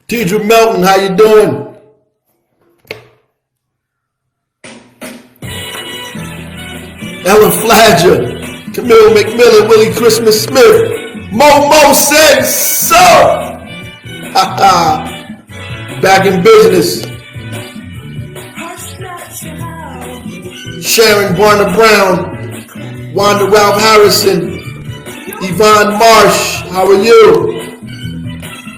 Deidre Melton, how you doing? Ellen Flagger, Camille McMillan, Willie Christmas Smith, Mo said so. Back in business. Sharon Warner Brown, Wanda Ralph Harrison, Yvonne Marsh, how are you?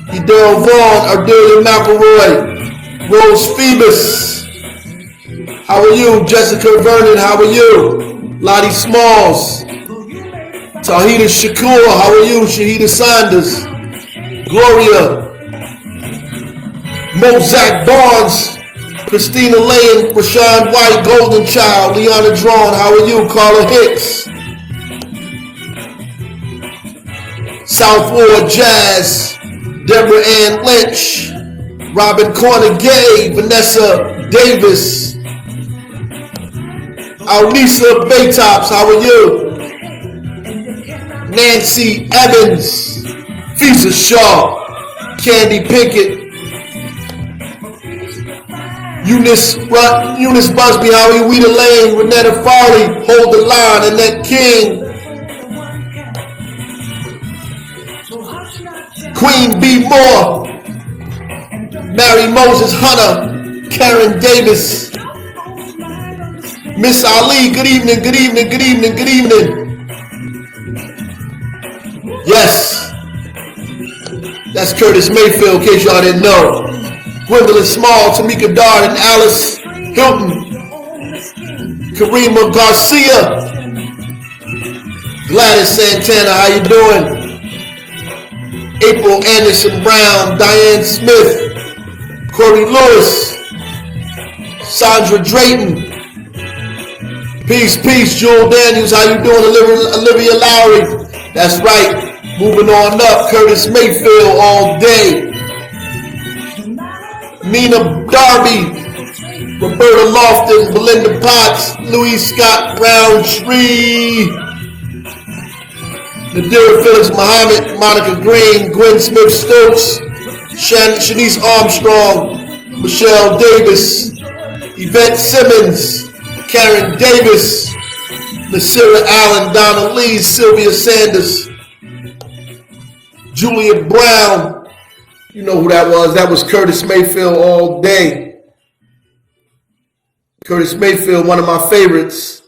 Edel Vaughn, Ardelia McElroy, Rose Phoebus, how are you? Jessica Vernon, how are you? Lottie Smalls, Tahita Shakur, how are you? Shahida Sanders, Gloria, Mozak Barnes, Christina Lane, Rashawn White, Golden Child, Leona Drawn, how are you? Carla Hicks, South Ward Jazz, Deborah Ann Lynch, Robin Corner Gay, Vanessa Davis, Alnisa Baytops, how are you? Nancy Evans, Fisa Shaw, Candy Pinkett, Eunice Busby, how are you? Weeda Lane, Renetta Farley, Hold the Line, Annette King, Queen B. Moore, Mary Moses Hunter, Karen Davis, Miss Ali, good evening, good evening, good evening, good evening. Yes, that's Curtis Mayfield, in case y'all didn't know. Gwendolyn Small, Tamika Dart, and Alice Hilton, Karima Garcia, Gladys Santana, how you doing? April Anderson Brown, Diane Smith, Corey Lewis, Sandra Drayton, peace, Jewel Daniels, how you doing? Olivia Lowry, that's right, moving on up, Curtis Mayfield all day, Nina Darby, Roberta Lofton, Belinda Potts, Louise Scott Brown, Shree, Nadira Phillips Muhammad, Monica Green, Gwen Smith Stokes, Shanice Armstrong, Michelle Davis, Yvette Simmons, Karen Davis, Nasira Allen, Donna Lee, Sylvia Sanders, Julia Brown. You know who that was. That was Curtis Mayfield all day. Curtis Mayfield, one of my favorites.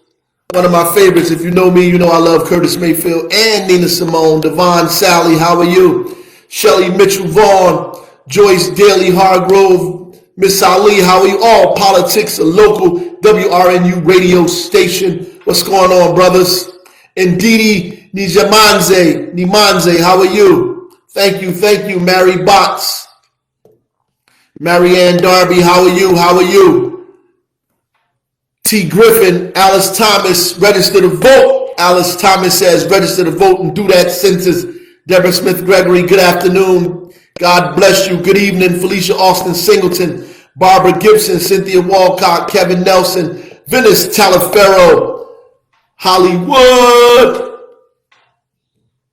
One of my favorites. If you know me, you know I love Curtis Mayfield and Nina Simone. Devon Sally, how are you? Shelly Mitchell Vaughn, Joyce Daly Hargrove, Miss Ali, how are you? All Politics, a local WRNU radio station. What's going on, brothers? Ndidi Nimanze, how are you? Thank you, Mary Botts. Marianne Darby, how are you? T. Griffin, Alice Thomas, register to vote. Alice Thomas says register to vote and do that census. Deborah Smith Gregory, good afternoon. God bless you. Good evening. Felicia Austin Singleton, Barbara Gibson, Cynthia Walcott, Kevin Nelson, Venice Talaferro, Hollywood,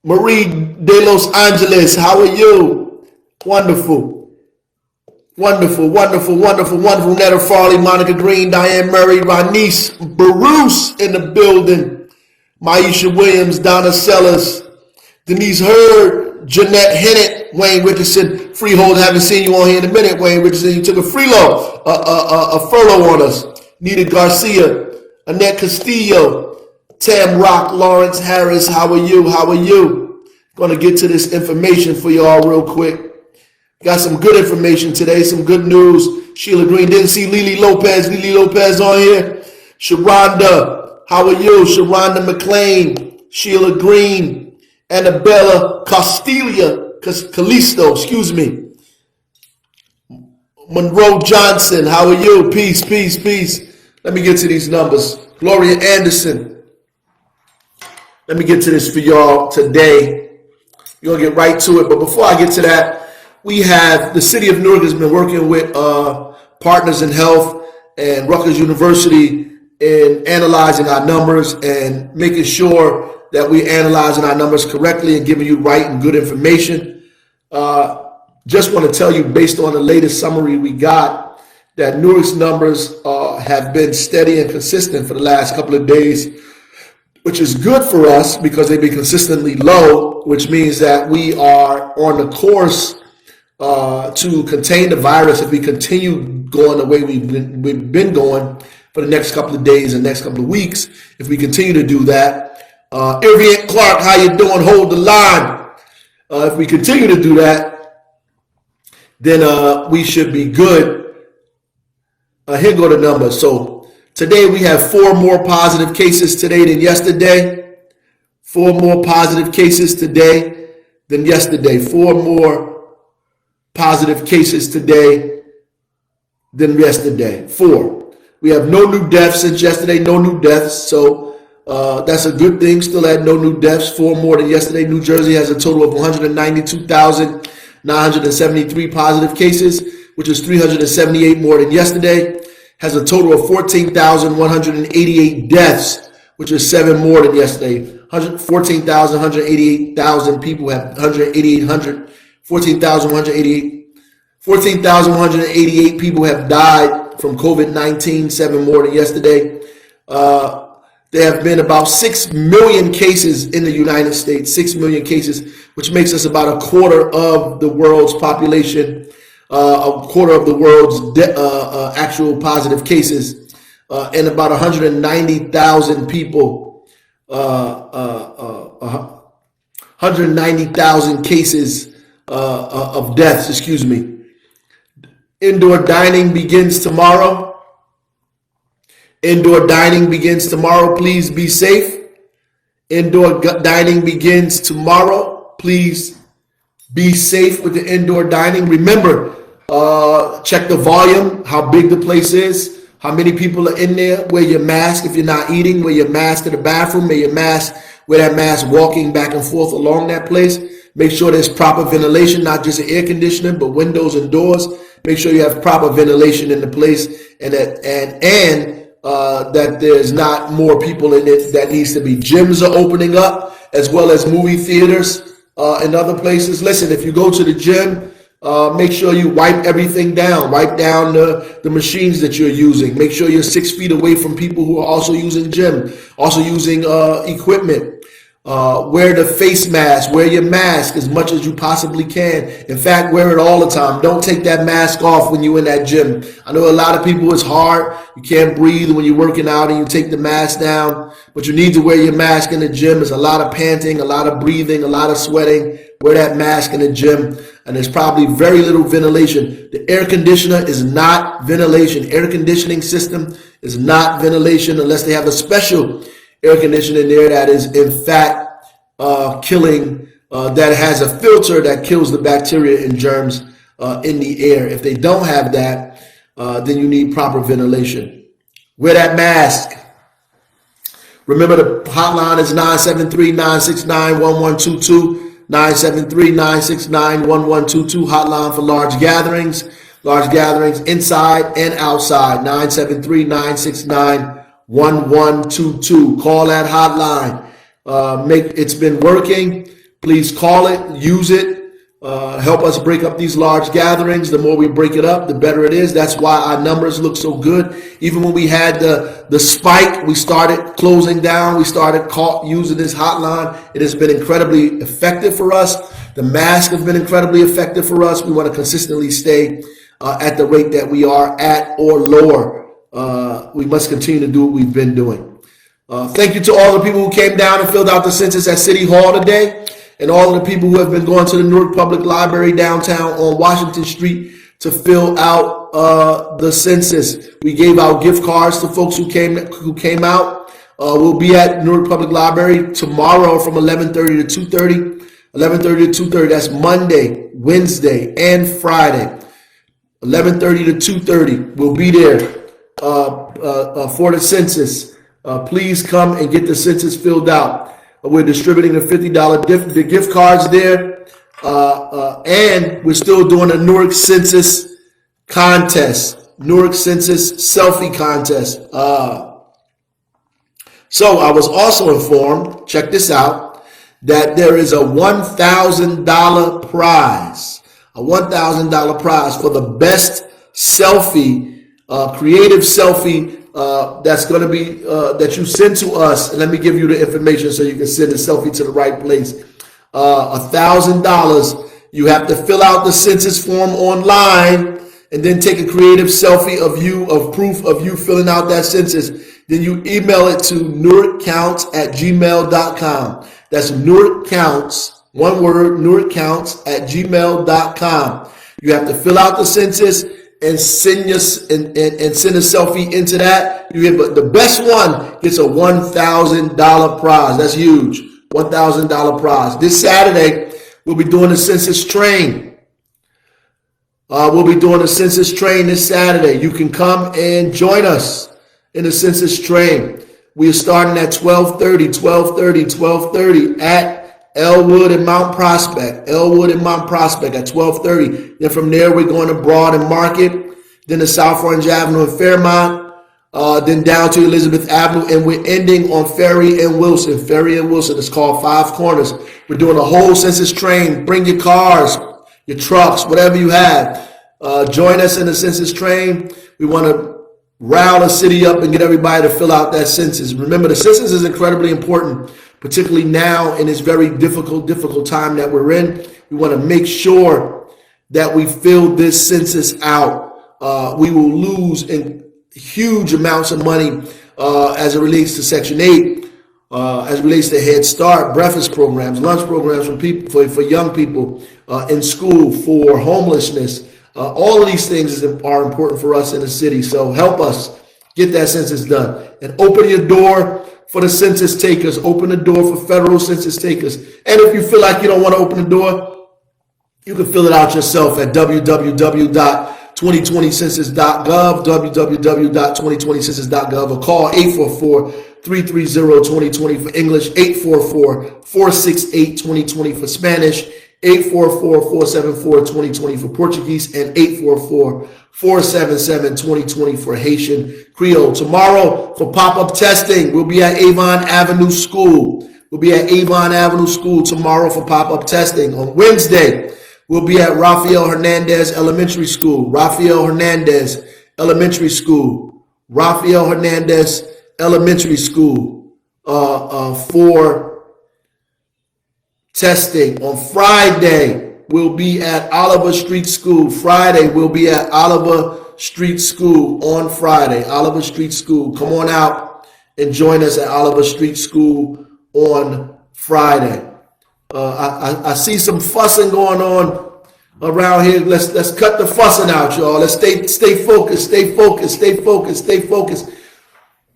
Marie de Los Angeles, how are you? Wonderful. Netta Farley, Monica Green, Diane Murray, Ronice Baruch in the building, Maisha Williams, Donna Sellers, Denise Hurd, Jeanette Hennett, Wayne Richardson, Freehold, haven't seen you on here in a minute, Wayne Richardson, you took a furlough on us, Nita Garcia, Annette Castillo, Tam Rock, Lawrence Harris, how are you? Gonna get to this information for y'all real quick. Got some good information today, some good news. Sheila Green, didn't see Lily Lopez on here. Sharonda, how are you? Sharonda McLean, Sheila Green, Annabella Callisto, excuse me. Monroe Johnson, how are you? Peace. Let me get to these numbers. Gloria Anderson. Let me get to this for y'all today. We're going to get right to it. But before I get to that, we have the city of Newark has been working with Partners in Health and Rutgers University in analyzing our numbers and making sure that we're analyzing our numbers correctly and giving you right and good information. Just want to tell you, based on the latest summary we got, that Newark's numbers have been steady and consistent for the last couple of days, which is good for us because they've been consistently low, which means that we are on the course to contain the virus if we continue going the way we've been going for the next couple of days and next couple of weeks. If we continue to do that, Irvian Clark, how you doing? Hold the line. If we continue to do that, then we should be good. Here go the numbers. So today we have 4 more positive cases today than yesterday. 4 more positive cases today than yesterday. 4 more positive cases today than yesterday. 4. We have no new deaths since yesterday. No new deaths. So that's a good thing. Still had no new deaths. 4 more than yesterday. New Jersey has a total of 192,973 positive cases, which is 378 more than yesterday. Has a total of 14,188 deaths, which is 7 more than yesterday. 14,188,000 people have 14,188 people have died from COVID-19, 7 more than yesterday. There have been about 6 million cases in the United States, 6 million cases, which makes us about a quarter of the world's population, a quarter of the world's actual positive cases, and about 190,000 people, 190,000 cases of deaths, excuse me. Indoor dining begins tomorrow. Indoor dining begins tomorrow. Please be safe. Indoor dining begins tomorrow. Please be safe with the indoor dining. Remember, check the volume, how big the place is, how many people are in there. Wear your mask if you're not eating. Wear your mask to the bathroom. Wear that mask walking back and forth along that place. Make sure there's proper ventilation, not just air conditioning, but windows and doors. Make sure you have proper ventilation in the place, and that there's not more people in it that needs to be. Gyms are opening up, as well as movie theaters and other places. Listen, if you go to the gym, make sure you wipe everything down. Wipe down the machines that you're using. Make sure you're 6 feet away from people who are also using gym, also using equipment. Wear the face mask. Wear your mask as much as you possibly can. In fact, wear it all the time. Don't take that mask off when you're in that gym. I know a lot of people, it's hard. You can't breathe when you're working out and you take the mask down, but you need to wear your mask in the gym. There's a lot of panting, a lot of breathing, a lot of sweating. Wear that mask in the gym, and there's probably very little ventilation. The air conditioner is not ventilation. Air conditioning system is not ventilation unless they have a special air conditioning there that is in fact killing, that has a filter that kills the bacteria and germs in the air. If they don't have that, then you need proper ventilation. Wear that mask. Remember, the hotline is 973-969-1122. 973-969-1122. Hotline for large gatherings inside and outside. 973-969-1122. Call that hotline. It's been working. Please call it, use it. Help us break up these large gatherings. The more we break it up, the better it is. That's why our numbers look so good. Even when we had the spike, we started closing down. We started using this hotline. It has been incredibly effective for us. The masks have been incredibly effective for us. We want to consistently stay at the rate that we are at or lower. We must continue to do what we've been doing. Thank you to all the people who came down and filled out the census at City Hall today, and all of the people who have been going to the Newark Public Library downtown on Washington Street to fill out the census. We gave out gift cards to folks who came out. We'll be at Newark Public Library tomorrow from 11:30 to 2:30. 11:30 to 2:30. That's Monday, Wednesday, and Friday. 11:30 to 2:30. We'll be there for the census. Please come and get the census filled out. We're distributing the $50 gift cards there, and we're still doing a Newark Census contest, Newark Census selfie contest. So I was also informed, check this out, that there is a $1,000 prize, a $1,000 prize for the best selfie, creative selfie that's going to be that you send to us. And let me give you the information so you can send the selfie to the right place. $1,000. You have to fill out the census form online and then take a creative selfie of you, of proof of you filling out that census. Then you email it to newarkcounts@gmail.com. That's newarkcounts, one word, newarkcounts@gmail.com. You have to fill out the census and send send a selfie into that. The best one gets a $1,000 prize. That's huge. $1,000 prize. This Saturday, we'll be doing the census train. We'll be doing the census train this Saturday. You can come and join us in the census train. We are starting at 12:30 at Elwood and Mount Prospect. Elwood and Mount Prospect at 12:30. Then from there, we're going to Broad and Market, then to South Orange Avenue in Fairmont, then down to Elizabeth Avenue, and we're ending on Ferry and Wilson. Ferry and Wilson. It's called Five Corners. We're doing a whole census train. Bring your cars, your trucks, whatever you have. Join us in the census train. We want to rile the city up and get everybody to fill out that census. Remember, the census is incredibly important, particularly now in this very difficult time that we're in. We want to make sure that we fill this census out. We will lose in huge amounts of money as it relates to Section 8, as it relates to Head Start, breakfast programs, lunch programs for young people in school, for homelessness. All of these things are important for us in the city. So help us get that census done. And open your door for the census takers. Open the door for federal census takers. And if you feel like you don't want to open the door, you can fill it out yourself at www.2020census.gov, www.2020census.gov, or call 844-330-2020 for English, 844-468-2020 for Spanish, 844-474-2020 for Portuguese, and 844-477-2020 for Haitian Creole. Tomorrow for pop-up testing, we'll be at Avon Avenue School. We'll be at Avon Avenue School tomorrow for pop-up testing. On Wednesday, we'll be at Rafael Hernandez Elementary School. Rafael Hernandez Elementary School. Rafael Hernandez Elementary School for testing. On Friday, we'll be at Oliver Street School. Friday, we'll be at Oliver Street School on Friday. Oliver Street School. Come on out and join us at Oliver Street School on Friday. I see some fussing going on around here. Let's cut the fussing out, y'all. Let's stay focused.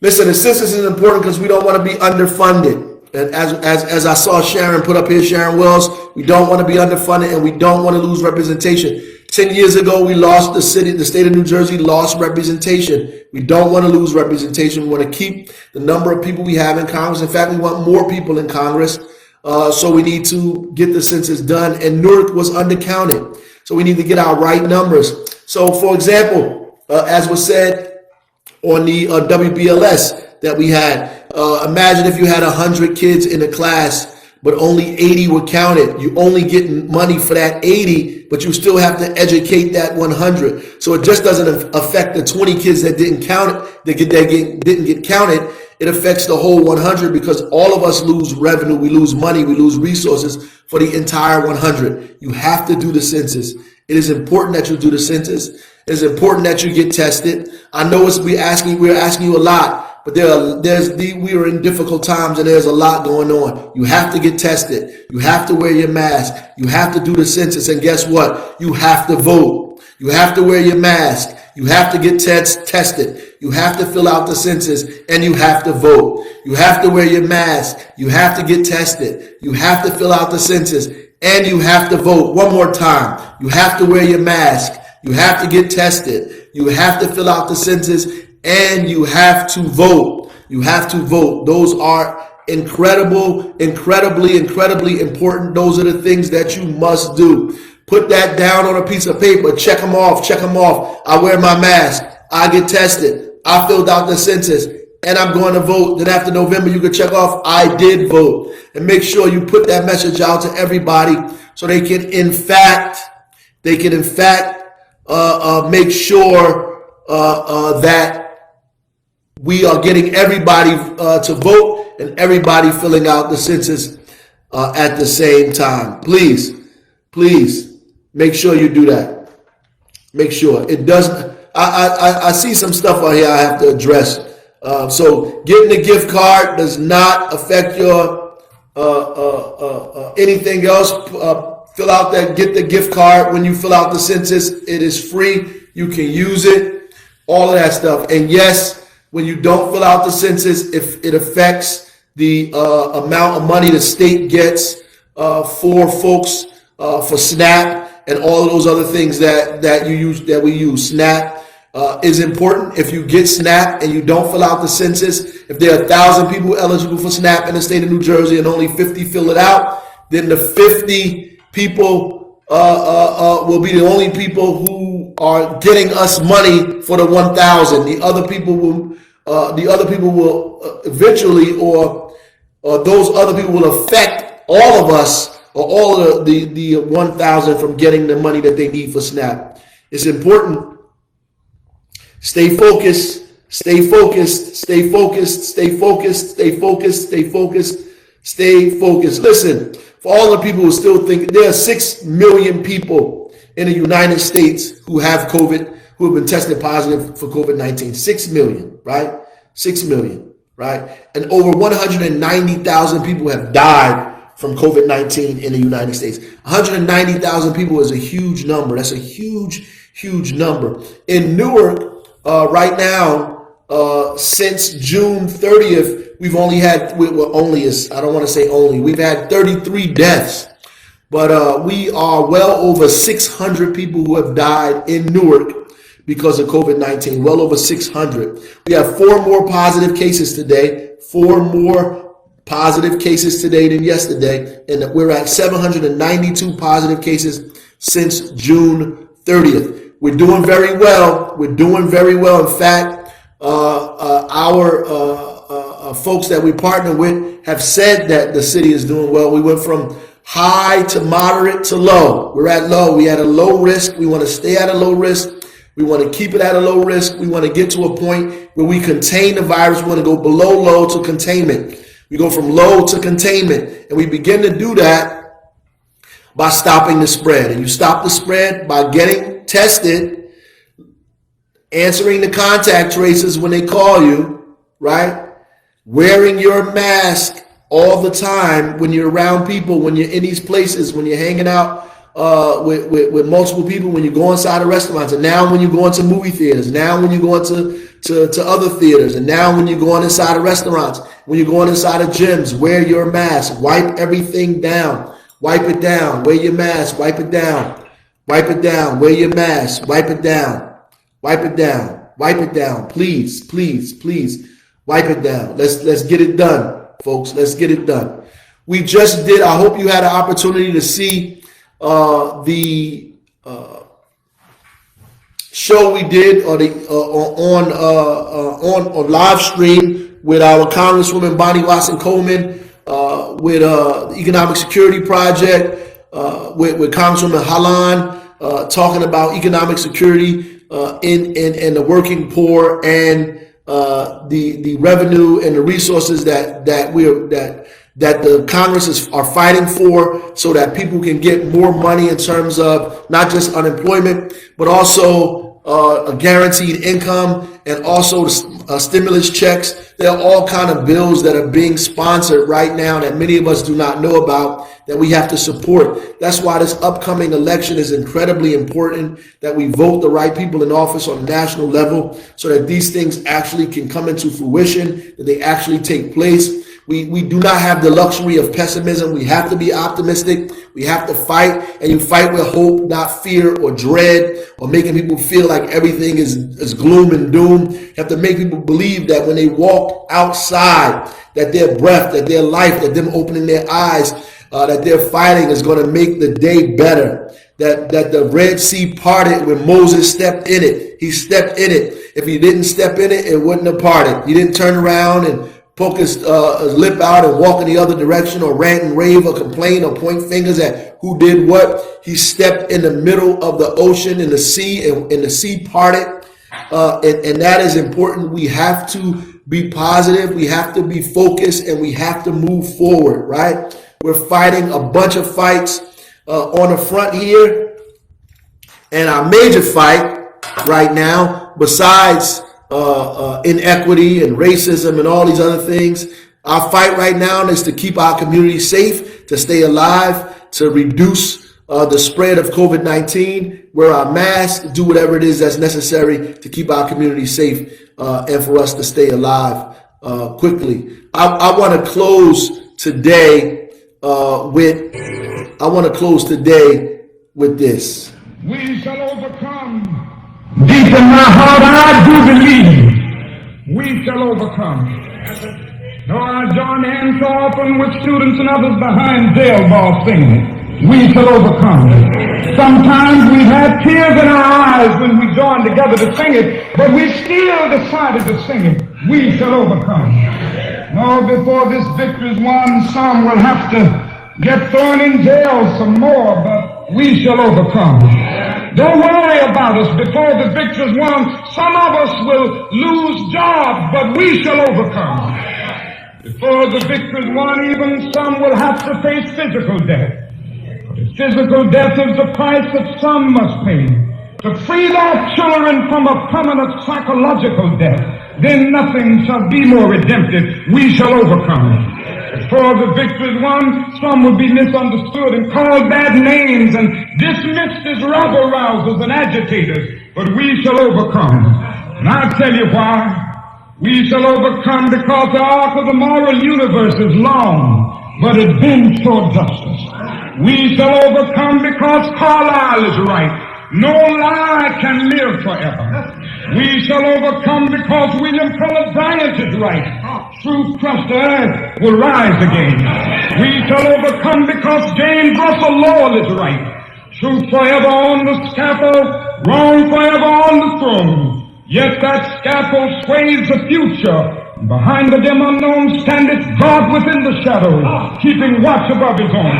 Listen, the census is important because we don't want to be underfunded. And as I saw Sharon put up here, Sharon Wells, we don't want to be underfunded and we don't want to lose representation. 10 years ago, we lost the state of New Jersey lost representation. We don't want to lose representation. We want to keep the number of people we have in Congress. In fact, we want more people in Congress. So we need to get the census done. And Newark was undercounted. So we need to get our right numbers. So, for example, as was said on the WBLS that we had, imagine if you had 100 kids in a class, but only 80 were counted. You only get money for that 80, but you still have to educate that 100. So it just doesn't affect the 20 kids that didn't count it, didn't get counted. It affects the whole 100 because all of us lose revenue, we lose money, we lose resources for the entire 100. You have to do the census. It is important that you do the census. It is important that you get tested. I know we're asking you a lot. But we are in difficult times and there's a lot going on. You have to get tested. You have to wear your mask. You have to do the census. And guess what? You have to vote. You have to wear your mask. You have to get tested. You have to fill out the census and you have to vote. You have to wear your mask. You have to get tested. You have to fill out the census and you have to vote. One more time. You have to wear your mask. You have to get tested. You have to fill out the census and you have to vote. You have to vote. Those are incredibly important. Those are the things that you must do. Put that down on a piece of paper. Check them off. I wear my mask. I get tested. I filled out the census and I'm going to vote. Then after November, you can check off, I did vote. And make sure you put that message out to everybody so they can, in fact, They can, in fact, make sure that we are getting everybody to vote and everybody filling out the census at the same time. Please make sure you do that. Make sure it doesn't. I see some stuff out here I have to address. So getting a gift card does not affect your anything else. Fill out that, get the gift card when you fill out the census. It is free. You can use it, all of that stuff. And yes, when you don't fill out the census, if it affects the amount of money the state gets for folks for SNAP and all of those other things that we use. SNAP is important. If you get SNAP and you don't fill out the census, if there are 1,000 people eligible for SNAP in the state of New Jersey and only 50 fill it out, then the 50 people will be the only people who are getting us money for the 1,000. The other people will eventually, or those other people will affect all of us, or all of the 1,000 from getting the money that they need for SNAP. It's important. Stay focused. Stay focused. Stay focused. Stay focused. Stay focused. Stay focused. Stay focused. Listen, for all the people who still think, there are 6 million people in the United States who have COVID, who have been tested positive for COVID-19. 6 million, right? 6 million, right? And over 190,000 people have died from COVID-19 in the United States. 190,000 people is a huge number. That's a huge number. In Newark, right now, since June 30th, we've only had, I don't want to say only, we've had 33 deaths. But we are well over 600 people who have died in Newark because of COVID-19, well over 600. We have 4 more positive cases today, 4 more positive cases today than yesterday, and we're at 792 positive cases since June 30th. We're doing very well. We're doing very well. In fact, our folks that we partner with have said that the city is doing well. We went from high to moderate to low. We're at low. We had a low risk. We want to stay at a low risk. We want to keep it at a low risk. We want to get to a point where we contain the virus. We want to go below low to containment. We go from low to containment, and we begin to do that by stopping the spread. And you stop the spread by getting tested, answering the contact tracers when they call you, right? Wearing your mask all the time when you're around people, when you're in these places, when you're hanging out with multiple people, when you go inside of restaurants, and now when you go into movie theaters, now when you go into other theaters, and now when you're going inside of restaurants, when you're going inside of gyms, wear your mask, wipe everything down, wipe it down, wear your mask, wipe it down, wear your mask, wipe it down, wipe it down, please, wipe it down. Let's get it done, folks. Let's get it done. We just did, I hope you had an opportunity to see the show we did on live stream with our Congresswoman Bonnie Watson Coleman, with the Economic Security Project, with Congresswoman Halan, talking about economic security in the working poor, and the revenue and the resources that the Congress are fighting for, so that people can get more money in terms of not just unemployment, but also a guaranteed income, and also stimulus checks. There are all kind of bills that are being sponsored right now that many of us do not know about, that we have to support. That's why this upcoming election is incredibly important, that we vote the right people in office on a national level, so that these things actually can come into fruition, that they actually take place. We do not have the luxury of pessimism. We have to be optimistic. We have to fight, and you fight with hope, not fear or dread, or making people feel like everything is gloom and doom. You have to make people believe that when they walk outside, that their breath, that their life, that them opening their eyes, that their fighting is going to make the day better. That the Red Sea parted when Moses stepped in it. He stepped in it. If he didn't step in it, it wouldn't have parted. He didn't turn around and poke his lip out and walk in the other direction, or rant and rave or complain or point fingers at who did what. He stepped in the middle of the ocean, in the sea, and the sea parted. And that is important. We have to be positive. We have to be focused, and we have to move forward, right? We're fighting a bunch of fights on the front here. And our major fight right now, besides inequity and racism and all these other things, our fight right now is to keep our community safe, to stay alive, to reduce the spread of COVID-19, wear our masks, do whatever it is that's necessary to keep our community safe and for us to stay alive quickly. I want to close today with this. We shall overcome. Deep in my heart, I do believe we shall overcome. Though I join hands so often with students and others behind jail ball singing, we shall overcome. Sometimes we've had tears in our eyes when we joined together to sing it, but we still decided to sing it. We shall overcome. No, before this victory is won, some will have to get thrown in jail some more, but we shall overcome. Don't worry about us. Before the victory is won, some of us will lose jobs, but we shall overcome. Before the victory is won, even some will have to face physical death. The physical death is the price that some must pay. To free their children from a permanent psychological death, then nothing shall be more redemptive. We shall overcome. Before the victory is won, some will be misunderstood and called bad names and dismissed as rabble-rousers and agitators. But we shall overcome. And I'll tell you why. We shall overcome because the arc of the moral universe is long, but it bends toward justice. We shall overcome because Carlyle is right. No lie can live forever. We shall overcome because William Cullen Bryant is right. Truth crushed to earth will rise again. We shall overcome because James Russell Lowell is right. Truth forever on the scaffold, wrong forever on the throne. Yet that scaffold sways the future. Behind the dim unknown standeth God within the shadows, keeping watch above his own.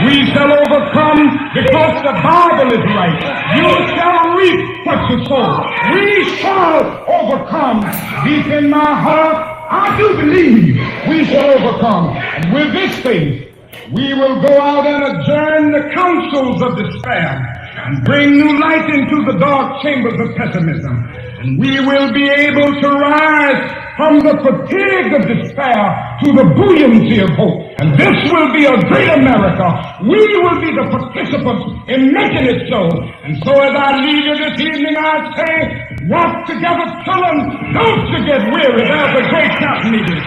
We shall overcome because the Bible is right. You shall reap what you sow. We shall overcome. Deep in my heart, I do believe we shall overcome. And with this faith, we will go out and adjourn the councils of despair and bring new light into the dark chambers of pessimism. And we will be able to rise from the fatigue of despair to the buoyancy of hope. And this will be a great America. We will be the participants in making it so. And so as I leave you this evening, I say, walk together, children. Don't you get weary. There's a great camp meeting.